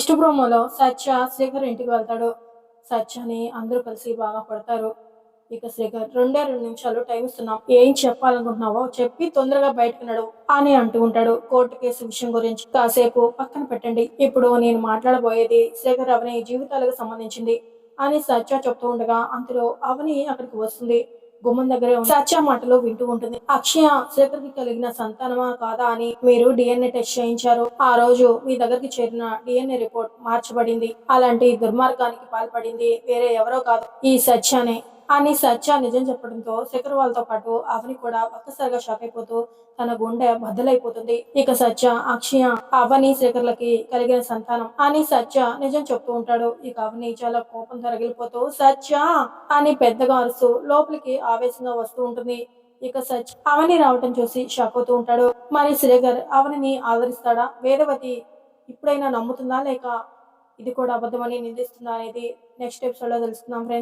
Next ప్రోమోలో సత్య శ్రీకర్ ఇంటికి వెళ్తాడు. సత్యని అందరూ కలిసి బాగా పడతారు. ఇక శ్రీకర్ 2 నిమిషాలు టైం ఇస్తున్నాం, ఏం చెప్పాలనుకుంటున్నావో చెప్పి తొందరగా బయటకు నడువు అని అంటూ ఉంటాడు. కోర్టు కేసు విషయం గురించి కాసేపు పక్కన పెట్టండి, ఇప్పుడు నేను మాట్లాడబోయేది శ్రీకర్ అవని జీవితాలకు సంబంధించింది అని సత్య చెప్తూ ఉండగా అంతలో అవని అక్కడికి వస్తుంది. గుమ్మం దగ్గరే సత్య మాటలు వింటూ ఉంటుంది. అక్షయ శ్రీకర్ కి కలిగిన సంతానమా కాదా అని మీరు డిఎన్ఏ టెస్ట్ చేయించారు. ఆ రోజు మీ దగ్గరికి చేరిన డిఎన్ఏ రిపోర్ట్ మార్చబడింది. అలాంటి దుర్మార్గానికి పాల్పడింది వేరే ఎవరో కాదు, ఈ సత్యనే అని సత్య నిజం చెప్పడంతో శేఖర్ వాళ్ళతో పాటు అవని కూడా ఒక్కసారిగా షాక్ అయిపోతూ తన గుండె బద్దలైపోతుంది. ఇక సత్య అక్షయ అవని శేఖర్లకి కలిగిన సంతానం అని సత్య నిజం చెప్తూ ఉంటాడు. ఇక అవని చాలా కోపంతో రగిలిపోతూ సత్య అని పెద్దగా అరుస్తూ లోపలికి ఆవేశంగా వస్తూ ఉంటుంది. ఇక సత్య అవని రావటం చూసి షాక్ అవుతూ ఉంటాడు. మరి శ్రీకర్ అవనిని ఆదరిస్తాడా? వేదవతి ఇప్పుడైనా నమ్ముతుందా లేక ఇది కూడా అబద్ధమని నిందిస్తుందా అనేది నెక్స్ట్ ఎపిసోడ్ లో తెలుసుకుందాం ఫ్రెండ్స్.